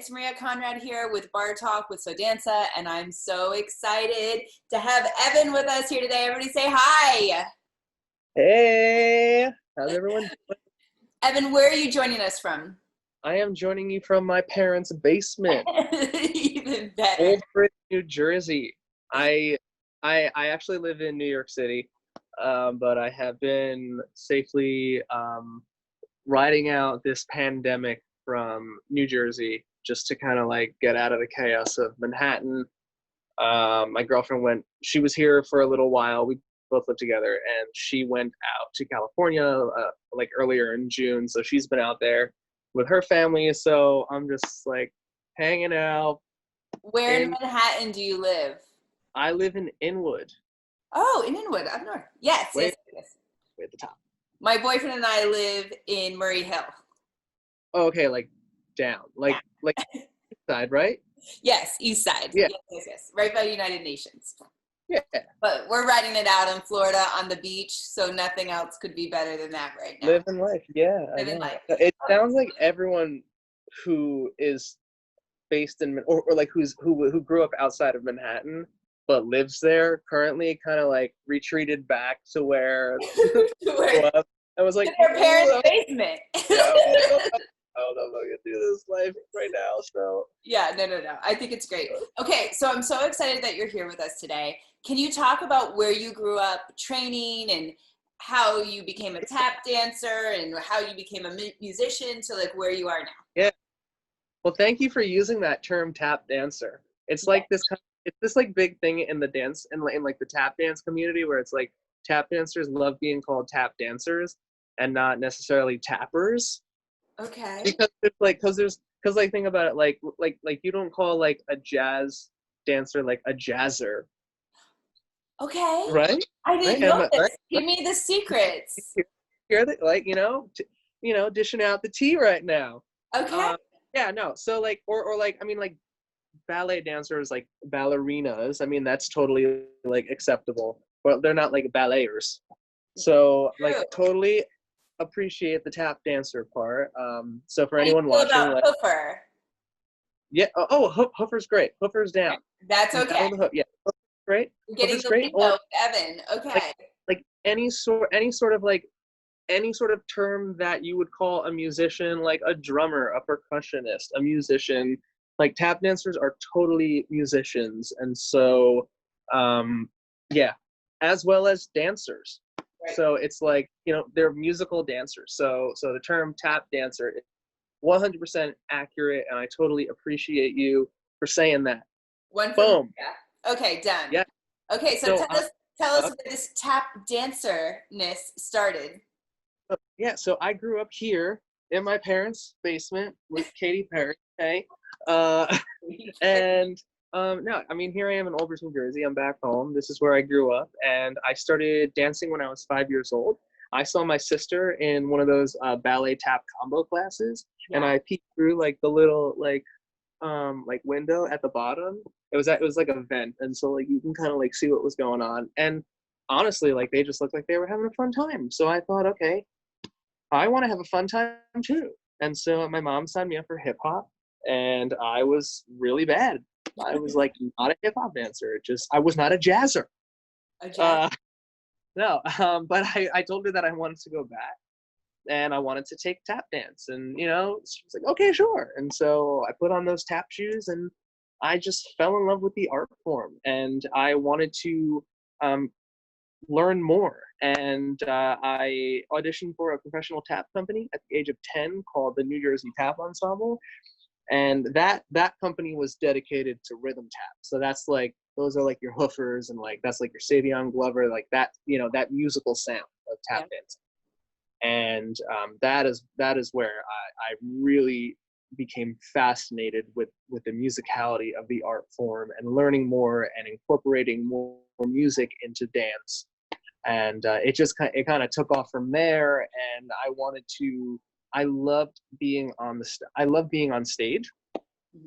It's Maria Konrad here with Barre Talk with Só Dança, and I'm so excited to have Evan with us here today. Everybody say hi. Hey, how's everyone doing? Evan, where are you joining us from? I am joining you from my parents' basement. Even better. Old Bridge, New Jersey. I actually live in New York City, but I have been safely riding out this pandemic from New Jersey just to kind of like get out of the chaos of Manhattan. My girlfriend she was here for a little while. We both lived together, and she went out to California like earlier in June. So she's been out there with her family. So I'm just like hanging out. Where in Manhattan do you live? I live in Inwood. Oh, in Inwood, up north. Yes, yes. Way at the top. My boyfriend and I live in Murray Hill. Oh, okay, like down, like east side, right? Yes, east side. Yeah. Yes. Right by United Nations. Yeah. But we're riding it out in Florida on the beach, so nothing else could be better than that right now. Living life, yeah. Living life. It sounds like everyone who is based in or like who grew up outside of Manhattan but lives there currently kind of like retreated back to where I was like in their parents' basement. I'm not gonna do this life right now. So yeah, no. I think it's great. Okay, so I'm so excited that you're here with us today. Can you talk about where you grew up training and how you became a tap dancer and how you became a musician to like where you are now? Yeah. Well, thank you for using that term, tap dancer. It's like this like big thing in the dance in like the tap dance community where it's like tap dancers love being called tap dancers and not necessarily tappers. Okay. Because think about it, like you don't call like a jazz dancer like a jazzer. Okay. Right? I didn't know this. Give me the secrets. You're like dishing out the tea right now. Okay. Yeah, no. So like or like I mean like ballet dancers like ballerinas. I mean that's totally like acceptable, but they're not like ballets. So like totally appreciate the tap dancer part. So for anyone watching, like, Hoofer? Yeah. Hoofer's great. Hoofer's down. That's okay. Yeah, Hoofer's great. You're getting Hoofer's the great. lingo, Evan. Okay. Like any sort of term that you would call a musician, like a drummer, a percussionist, a musician. Like tap dancers are totally musicians, and so yeah, as well as dancers. Right. So it's like they're musical dancers. So the term tap dancer is 100% accurate, and I totally appreciate you for saying that. Boom. Yeah. Okay, done. Yeah. Okay, so tell us where this tap dancerness started. Yeah, so I grew up here in my parents' basement with Katy Perry. Okay, and no, I mean here I am in Old Bridge, New Jersey. I'm back home. This is where I grew up, and I started dancing when I was 5 years old. I saw my sister in one of those ballet tap combo classes, and I peeked through like the little like window at the bottom. It was like a vent, and so like you can kind of like see what was going on. And honestly, like they just looked like they were having a fun time. So I thought, okay, I want to have a fun time too. And so my mom signed me up for hip hop, and I was really bad. I was like not a hip hop dancer. I was not a jazzer. No, but I told her that I wanted to go back, and I wanted to take tap dance, and she was like, okay, sure. And so I put on those tap shoes, and I just fell in love with the art form, and I wanted to learn more. And I auditioned for a professional tap company at the age of 10 called the New Jersey Tap Ensemble, and that company was dedicated to rhythm tap. So that's like those are like your hoofers, and like that's like your Savion Glover, like that that musical sound of tap dance. And that is where I really became fascinated with the musicality of the art form and learning more and incorporating more music into dance. And it kind of took off from there. And I loved being on stage.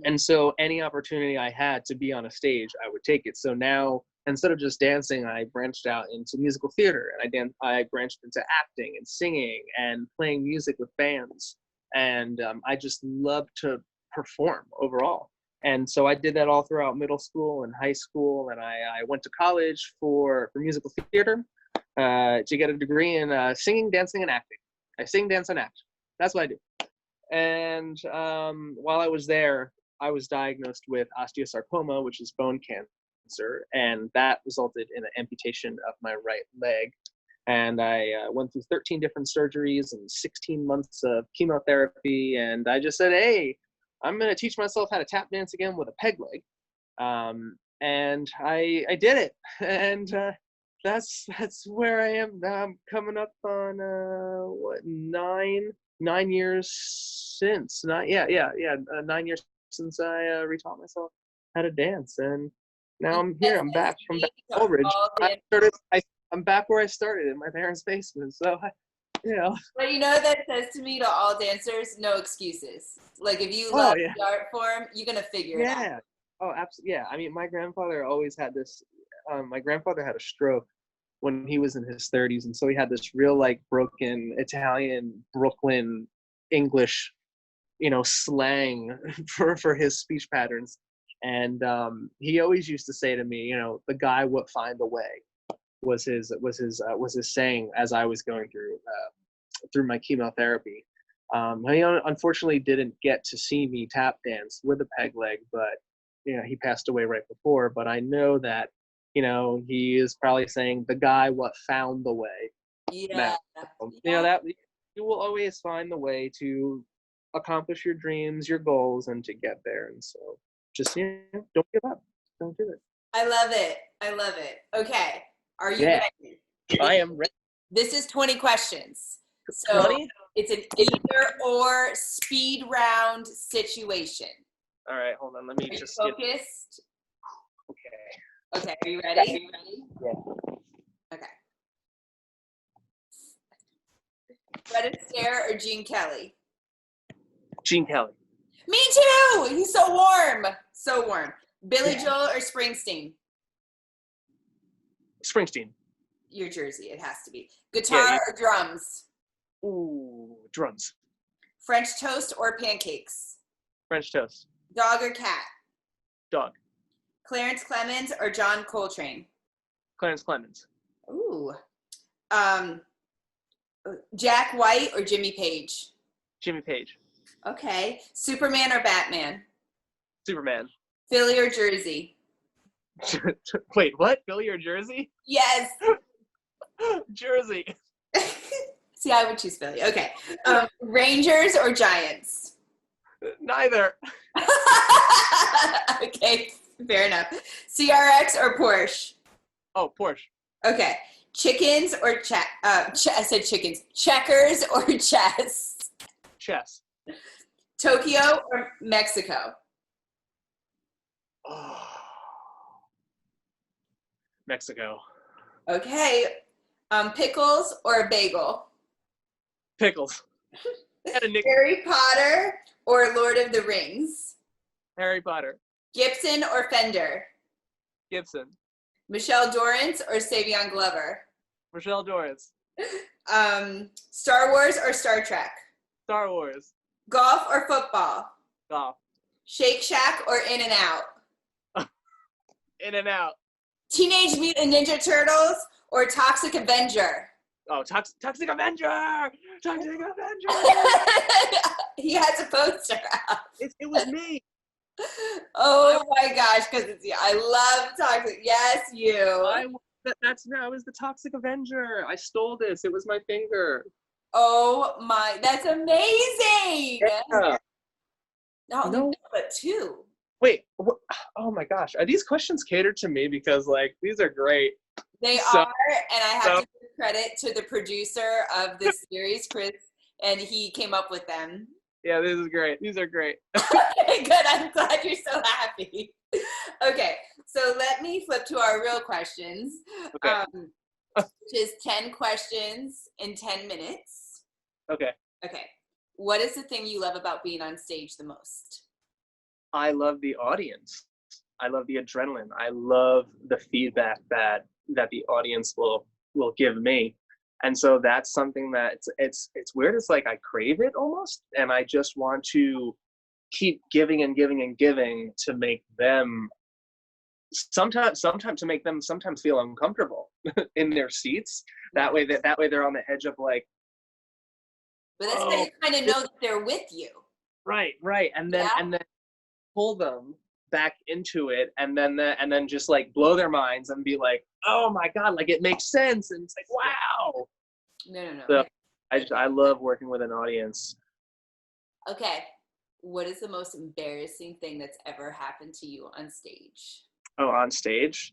And so any opportunity I had to be on a stage, I would take it. So now, instead of just dancing, I branched out into musical theater, and I branched into acting and singing and playing music with bands. And I just love to perform overall. And so I did that all throughout middle school and high school, and I went to college for musical theater to get a degree in singing, dancing, and acting. I sing, dance, and act. That's what I do. And while I was there, I was diagnosed with osteosarcoma, which is bone cancer, and that resulted in an amputation of my right leg. And I went through 13 different surgeries and 16 months of chemotherapy, and I just said, hey, I'm going to teach myself how to tap dance again with a peg leg. And I did it. And that's where I am now. I'm coming up on, 9 years since. 9 years since I retaught myself how to dance. And now I'm here. I'm back from Coleridge. I'm back where I started, in my parents' basement. So, But that says to me, to all dancers, no excuses. Like, if you love the art form, you're going to figure it out. Oh, absolutely. Yeah. I mean, my grandfather always had this, my grandfather had a stroke when he was in his 30s. And so he had this real, like, broken Italian, Brooklyn, English, slang for his speech patterns. And he always used to say to me, the guy would find a way. Was his saying as I was going through my chemotherapy. He unfortunately didn't get to see me tap dance with a peg leg, but he passed away right before. But I know that he is probably saying the guy what found the way. Yeah. That you will always find the way to accomplish your dreams, your goals, and to get there. And so just don't give up. Don't do it. I love it. Okay. Are you ready? I am ready. This is 20 questions. So 20? It's an either or speed round situation. All right, hold on. Let me just focused. Okay. Okay, are you ready? Yeah. Okay. Fred Astaire or Gene Kelly? Gene Kelly. Me too. He's so warm. So warm. Billy Joel or Springsteen? Springsteen. Your Jersey, it has to be. Guitar or drums? Ooh, drums. French toast or pancakes? French toast. Dog or cat? Dog. Clarence Clemens or John Coltrane? Clarence Clemens. Ooh. Jack White or Jimmy Page? Jimmy Page. Okay. Superman or Batman? Superman. Philly or Jersey? Wait, what? Philly or Jersey? Yes. Jersey. See, I would choose Philly. Okay. Rangers or Giants? Neither. Okay, fair enough. CRX or Porsche? Oh, Porsche. Okay. Chickens or I said chickens. Checkers or chess? Chess. Tokyo or Mexico? Oh. Mexico. Okay. Pickles or a bagel? Pickles. Harry Potter or Lord of the Rings? Harry Potter. Gibson or Fender? Gibson. Michelle Dorrance or Savion Glover? Michelle Dorrance. Star Wars or Star Trek? Star Wars. Golf or football? Golf. Shake Shack or In-N-Out? In-N-Out. Teenage Mutant Ninja Turtles or Toxic Avenger? Oh, Toxic Avenger! Toxic Avenger! He has a poster out. It was me. Oh my gosh, because I love Toxic. Yes, you. I was the Toxic Avenger. I stole this. It was my finger. Oh my, that's amazing. Yeah. No, but two. Wait, oh my gosh. Are these questions catered to me? Because, like, these are great. They are, and I have to give credit to the producer of this series, Chris, and he came up with them. Yeah, this is great. These are great. Okay, good. I'm glad you're so happy. Okay, so let me flip to our real questions, Okay. which is 10 questions in 10 minutes. Okay. Okay. What is the thing you love about being on stage the most? I love the audience. I love the adrenaline. I love the feedback that the audience will give me. And so that's something that it's weird. It's like I crave it almost, and I just want to keep giving and giving and giving to make them sometimes to make them sometimes feel uncomfortable in their seats. That way they're on the edge of like, but that's how you kind of know that they're with you. Right. And then pull them back into it, and then just like blow their minds and be like, oh my God, like it makes sense. And it's like, wow. No. So I love working with an audience. Okay. What is the most embarrassing thing that's ever happened to you on stage? Oh, on stage.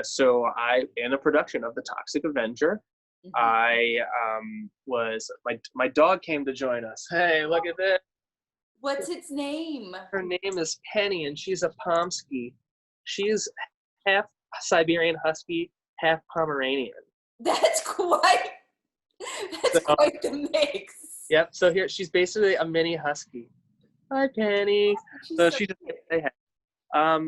So in a production of The Toxic Avenger, Mm-hmm. I was my dog came to join us. Hey, look at this. What's its name? Her name is Penny, and she's a Pomsky. She's half Siberian Husky, half Pomeranian. That's quite the mix. Yep. So here she's basically a mini Husky. Hi, Penny. So she just say hi.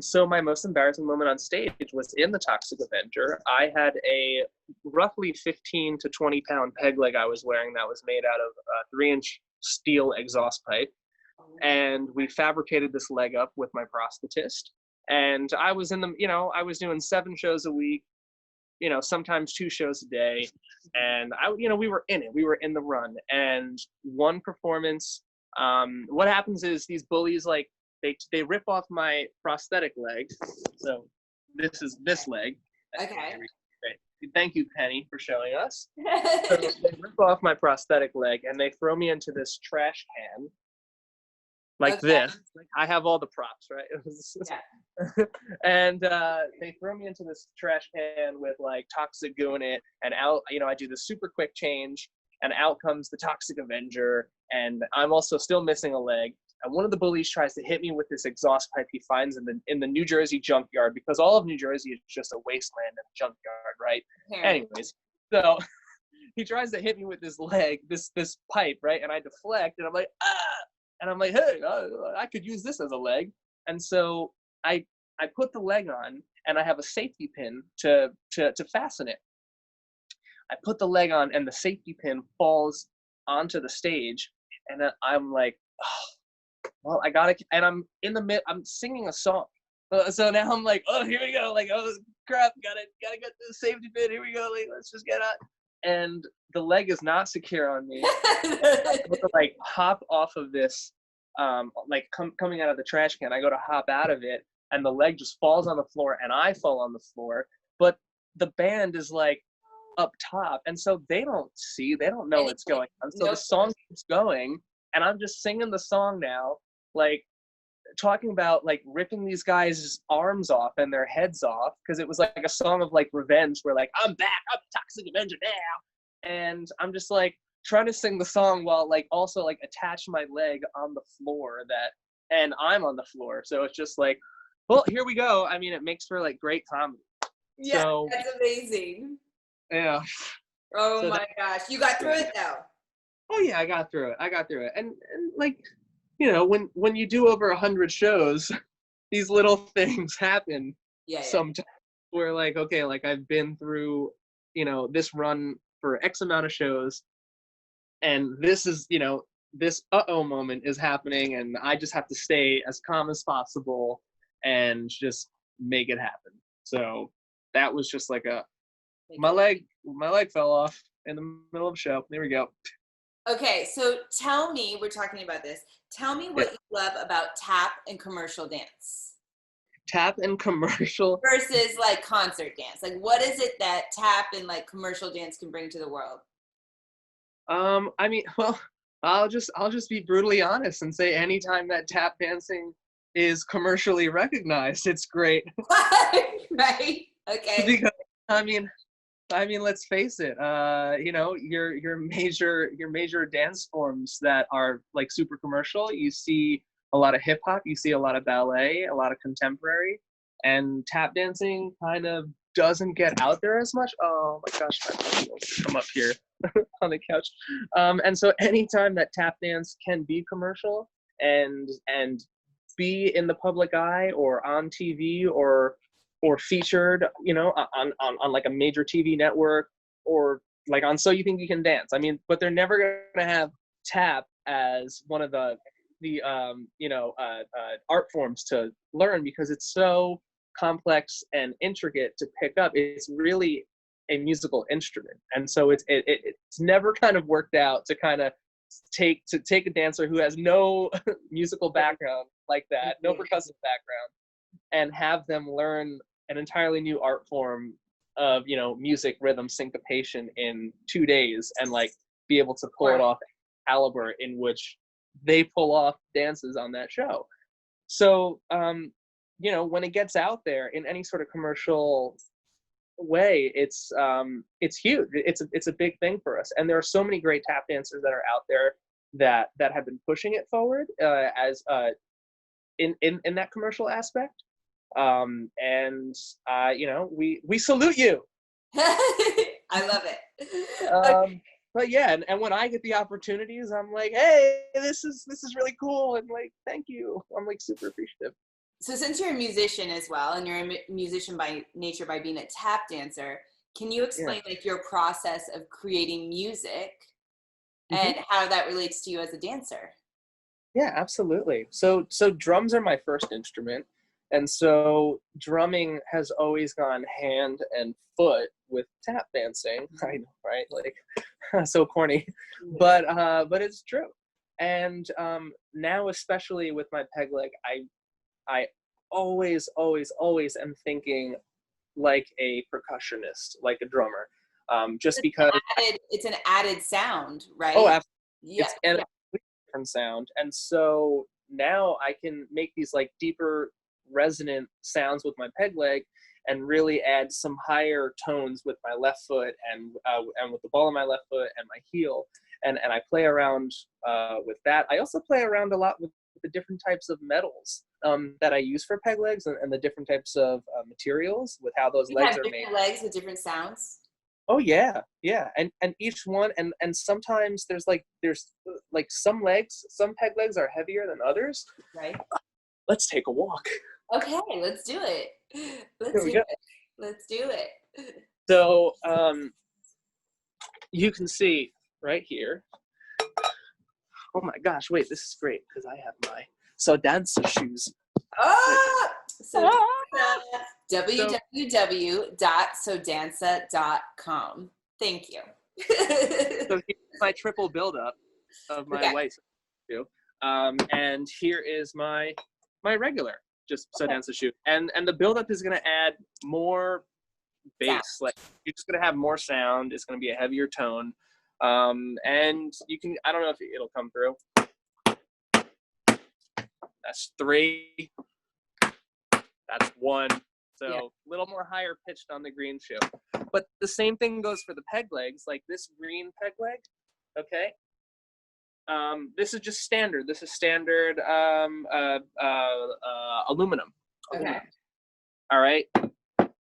So my most embarrassing moment on stage was in The Toxic Avenger. I had a roughly 15 to 20 pound peg leg I was wearing that was made out of a 3-inch steel exhaust pipe. And we fabricated this leg up with my prosthetist. And I was I was doing 7 shows a week, sometimes 2 shows a day. And we were in it. We were in the run. And one performance, what happens is these bullies, like, they rip off my prosthetic leg. So this is this leg. Okay. Thank you, Penny, for showing us. So they rip off my prosthetic leg and they throw me into this trash can. Like this. Like, I have all the props, right? Yeah. And they throw me into this trash can with like toxic goo in it, and out, I do the super quick change, and out comes the Toxic Avenger, and I'm also still missing a leg. And one of the bullies tries to hit me with this exhaust pipe he finds in the New Jersey junkyard, because all of New Jersey is just a wasteland and a junkyard, right? Yeah. Anyways, so he tries to hit me with this leg, this pipe, right? And I deflect, and I'm like, ah! And I'm like, hey, I could use this as a leg. And so I put the leg on, and I have a safety pin to fasten it. I put the leg on, and the safety pin falls onto the stage, and I'm like, oh, well, I gotta, and I'm in the mid, I'm singing a song. So now I'm like, oh, here we go. Like, oh, crap, gotta get the safety pin. Here we go. Like, let's just get out. And the leg is not secure on me. I go to like hop off of this, coming out of the trash can. I go to hop out of it, and the leg just falls on the floor, and I fall on the floor. But the band is like up top, and so they don't know what's going on. So the song keeps going, and I'm just singing the song now, like talking about like ripping these guys' arms off and their heads off, because it was like a song of like revenge, where like, I'm back, I'm the Toxic Avenger now. And I'm just like trying to sing the song while like also like attach my leg on the floor, and I'm on the floor. So it's just like, well, here we go. I mean, it makes for like great comedy. Yeah, so, that's amazing. Yeah. Oh so my gosh. You got through it though. Oh yeah, I got through it. And like, when you do over 100 shows, these little things happen. Yeah. Sometimes where like, okay, like I've been through, this run for X amount of shows, and this is, this moment is happening, and I just have to stay as calm as possible and just make it happen. So that was just like my leg fell off in the middle of the show. There we go. Okay, so tell me, we're talking about this. Tell me what you love about tap and commercial dance. Tap and commercial versus like concert dance. Like, what is it that tap and like commercial dance can bring to the world? I mean, well, I'll just be brutally honest and say anytime that tap dancing is commercially recognized, it's great. Right? Okay. Because I mean, let's face it. Your major dance forms that are like super commercial. You see a lot of hip hop. You see a lot of ballet, a lot of contemporary, and tap dancing kind of doesn't get out there as much. Oh my gosh, I'm up here on the couch. And so anytime that tap dance can be commercial and be in the public eye or on TV or featured, on like a major TV network, or like on So You Think You Can Dance. I mean, but they're never gonna have tap as one of the art forms to learn because it's so complex and intricate to pick up. It's really a musical instrument, and so it's never kind of worked out to kind of take a dancer who has no musical background like that, no percussive background, and have them learn an entirely new art form of music, rhythm, syncopation in 2 days, and like be able to pull it off caliber in which they pull off dances on that show. So when it gets out there in any sort of commercial way, it's huge. It's a big thing for us, and there are so many great tap dancers that are out there that have been pushing it forward as in that commercial aspect. We salute you. I love it. But yeah, and when I get the opportunities, I'm like, hey, this is really cool, and like, thank you. I'm like super appreciative. So since you're a musician as well, and you're a musician by nature by being a tap dancer, can you explain like your process of creating music and how that relates to you as a dancer? Yeah, absolutely. So drums are my first instrument. And so drumming has always gone hand and foot with tap dancing. I know, right? Like, so corny, but it's true. And now, especially with my peg leg, I always am thinking like a percussionist, like a drummer, just because it's an added sound, right? Oh, absolutely. Yeah, It's a different sound, and so now I can make these like deeper resonant sounds with my peg leg and really add some higher tones with my left foot and with the ball of my left foot and my heel, and I play around with that. I also play around a lot with the different types of metals that I use for peg legs, and the different types of materials with how those legs are made. Legs with different sounds. Oh yeah, and each one, and sometimes there's like some peg legs are heavier than others. Right. Let's take a walk. Okay, let's do it. Let's do it. So you can see right here. Oh my gosh, wait, this is great because I have my Só Dança shoes. So www.sodanza.com. Thank you. So here's my triple buildup of my white shoe. And here is my regular just Só Dança shoe. And the buildup is gonna add more bass. Like you're just gonna have more sound, it's gonna be a heavier tone. And you can, I don't know if it'll come through. That's 3. That's 1. So a little more higher pitched on the green shoe. But the same thing goes for the peg legs, like this green peg leg, okay? This is just standard. This is standard aluminum. Okay. All right.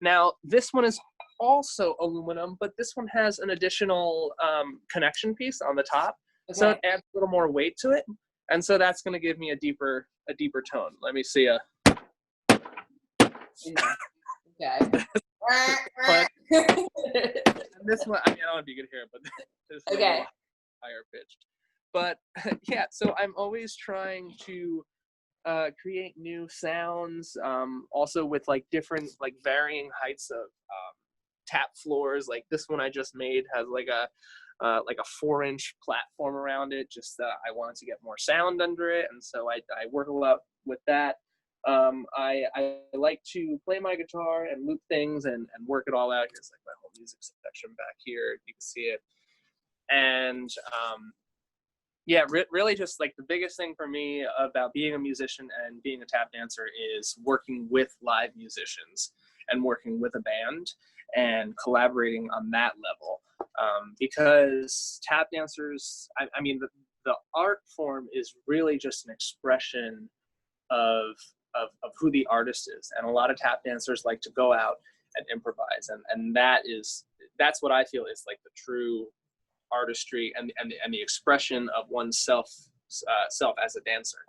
Now, this one is also aluminum, but this one has an additional connection piece on the top. Okay. So it adds a little more weight to it. And so that's going to give me a deeper tone. Let me see Okay. But this one, I mean, I don't know if you can hear it, but this is a little higher pitched. But yeah, so I'm always trying to create new sounds, also with like different, like varying heights of tap floors. Like this one I just made has like a 4-inch platform around it. Just I wanted to get more sound under it, and so I work a lot with that. I like to play my guitar and loop things and work it all out. Here's like my whole music section back here. You can see it. And really just like the biggest thing for me about being a musician and being a tap dancer is working with live musicians and working with a band and collaborating on that level. Because tap dancers, I mean, the art form is really just an expression of who the artist is. And a lot of tap dancers like to go out and improvise. And that's what I feel is like the true artistry and the expression of oneself self as a dancer.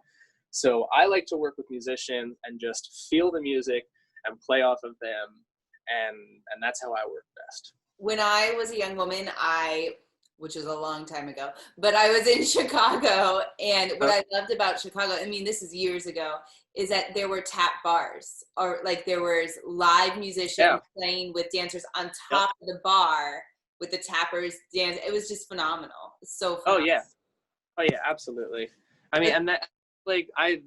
So I like to work with musicians and just feel the music and play off of them. And that's how I work best. When I was a young woman, I which was a long time ago, but I was in Chicago, and what I loved about Chicago, I mean, this is years ago, is that there were tap bars, or like there was live musicians playing with dancers on top of the bar with the tappers dance. It was just phenomenal. It's so phenomenal. Oh yeah, absolutely. I mean, and that, like, I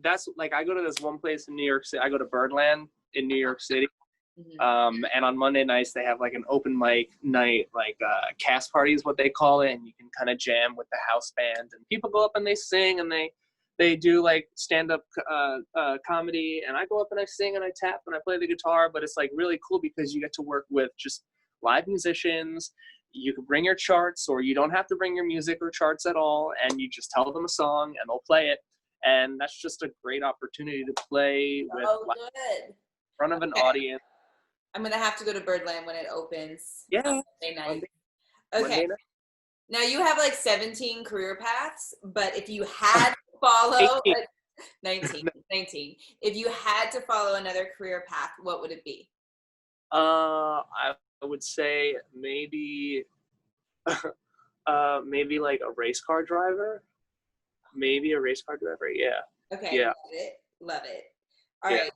go to this one place in New York City. I go to Birdland in New York City. And on Monday nights they have like an open mic night, like cast party is what they call it, and you can kind of jam with the house band, and people go up and they sing, and they do like stand-up comedy, and I go up and I sing and I tap and I play the guitar. But it's like really cool because you get to work with just live musicians. You can bring your charts, or you don't have to bring your music or charts at all, and you just tell them a song and they'll play it. And that's just a great opportunity to play with in front of an audience. I'm gonna have to go to Birdland when it opens. Yeah. Monday night. Okay. Now you have like 17 career paths, but if you had to follow 19. If you had to follow another career path, what would it be? I would say maybe maybe like a race car driver. Maybe a race car driver, yeah. Okay, yeah. Love it. All right.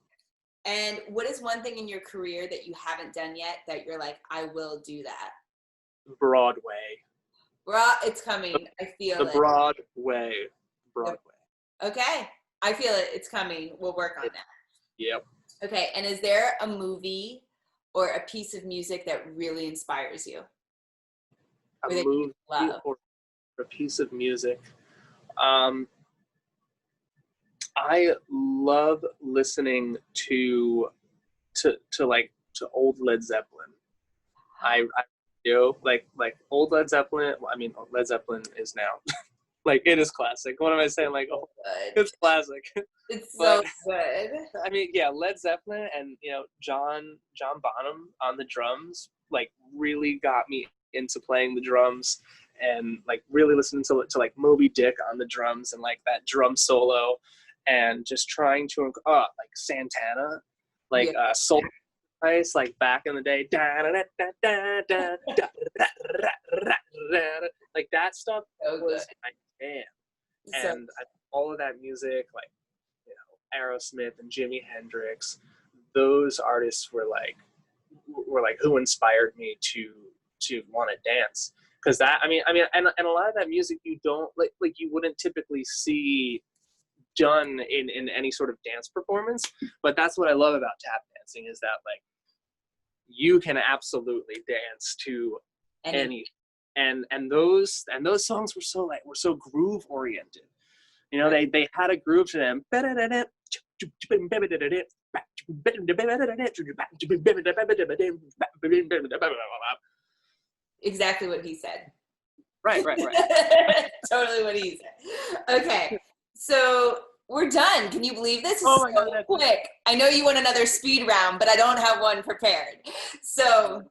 And what is one thing in your career that you haven't done yet that you're like, I will do that? Broadway. It's coming. I feel it. Broadway. Okay. I feel it. It's coming. We'll work on that. Yep. Okay. And is there a movie or a piece of music that really inspires you? A movie or a piece of music. I love listening to old Led Zeppelin. I do like old Led Zeppelin. I mean, Led Zeppelin is now like, it is classic. What am I saying? Like, oh, it's classic. It's so good. I mean, yeah, Led Zeppelin and John Bonham on the drums like really got me into playing the drums, and like really listening to like Moby Dick on the drums and like that drum solo. And just trying to like Santana, like Soul Price, like back in the day, like that stuff was my jam. And all of that music, like Aerosmith and Jimi Hendrix, those artists were like who inspired me to want to dance. Because that, I mean, and a lot of that music you don't like you wouldn't typically see done in any sort of dance performance. But that's what I love about tap dancing, is that like you can absolutely dance to any and those songs were so groove oriented. They had a groove to them. Exactly what he said. Right. Totally what he said. Okay. So we're done. Can you believe this? Oh my God, quick. I know you want another speed round, but I don't have one prepared. So,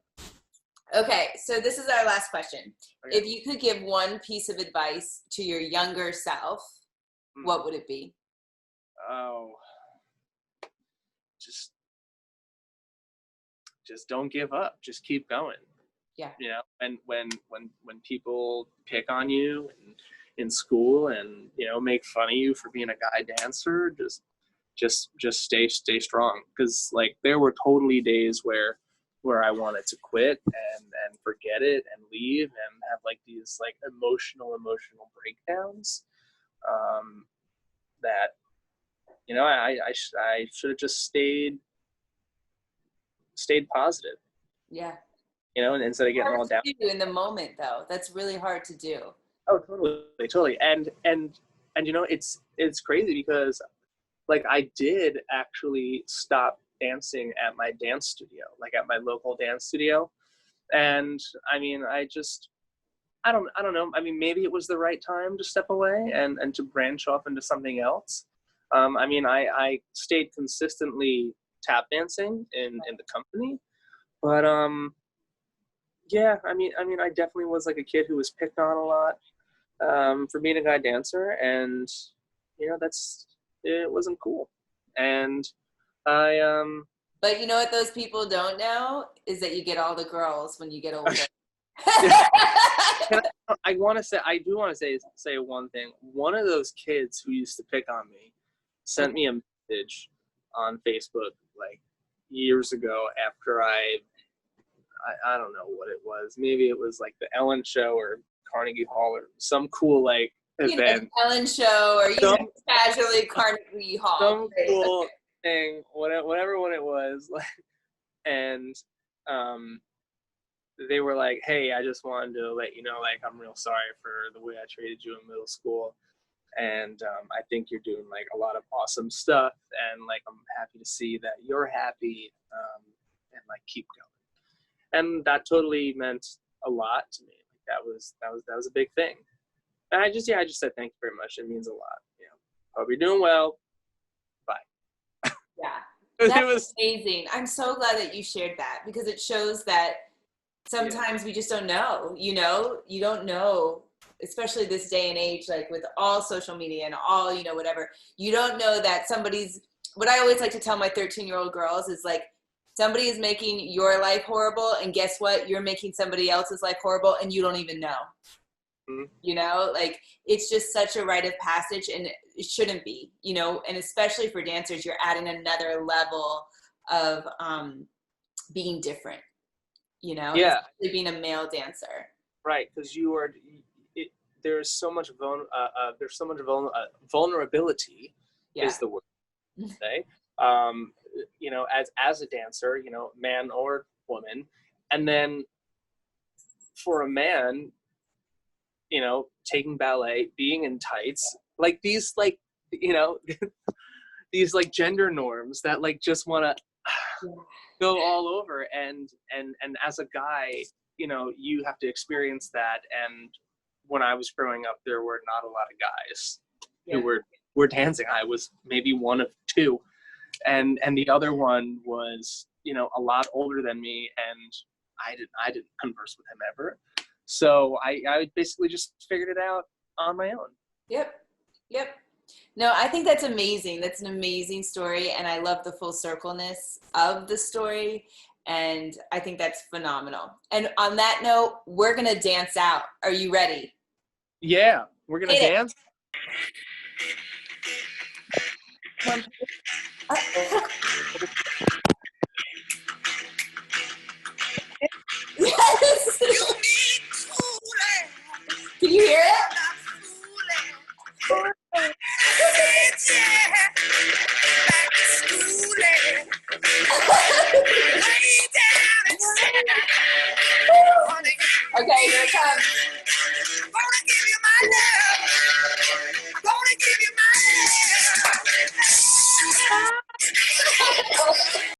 okay. So this is our last question. Okay. If you could give one piece of advice to your younger self, what would it be? Oh, just don't give up. Just keep going. Yeah. And when people pick on you and in school and make fun of you for being a guy dancer, just stay strong, because like there were totally days where I wanted to quit and forget it and leave and have like these like emotional breakdowns that I should have just stayed positive. Yeah. And instead of getting all down in the moment, though, that's really hard to do. Oh, totally. And it's crazy because like I did actually stop dancing at my dance studio, like at my local dance studio. And I mean, I don't know. I mean, maybe it was the right time to step away and to branch off into something else. I mean, I stayed consistently tap dancing in the company, but yeah, I mean, I definitely was like a kid who was picked on a lot for being a guy dancer, and it wasn't cool. And I But you know what those people don't know is that you get all the girls when you get older. I do want to say one thing. One of those kids who used to pick on me sent me a message on Facebook like years ago after I don't know what it was. Maybe it was like the Ellen Show or Carnegie Hall or some cool like event. Ellen Show or casually Carnegie Hall. Some cool thing, whatever one it was. Like, and they were like, "Hey, I just wanted to let you know, like, I'm real sorry for the way I treated you in middle school, and I think you're doing like a lot of awesome stuff, and like I'm happy to see that you're happy, and like keep going." And that totally meant a lot to me. Like, that was a big thing. And I just said thank you very much. It means a lot. You know, hope you're doing well. Bye. Yeah, that's amazing. I'm so glad that you shared that, because it shows that sometimes we just don't know, you don't know, especially this day and age, like with all social media and all, whatever, you don't know that what I always like to tell my 13-year-old girls is like, somebody is making your life horrible, and guess what? You're making somebody else's life horrible, and you don't even know. Mm-hmm. Like, it's just such a rite of passage, and it shouldn't be, and especially for dancers, you're adding another level of being different. Especially being a male dancer. Right, because there's so much vulnerability, is the word to say. As a dancer, man or woman, and then for a man, taking ballet, being in tights, like these, like these like gender norms that like just want to go all over, and as a guy, you have to experience that. And when I was growing up, there were not a lot of guys who were dancing. I was maybe one of two, and the other one was a lot older than me, and I didn't converse with him ever. So I basically just figured it out on my own. Yep. No, I think that's amazing. That's an amazing story, and I love the full circleness of the story, and I think that's phenomenal. And on that note, we're going to dance out. Are you ready? Yeah, we're going to dance. Yes. Can you hear it? Okay, here it comes. Gonna give you my love. Gonna give you my love.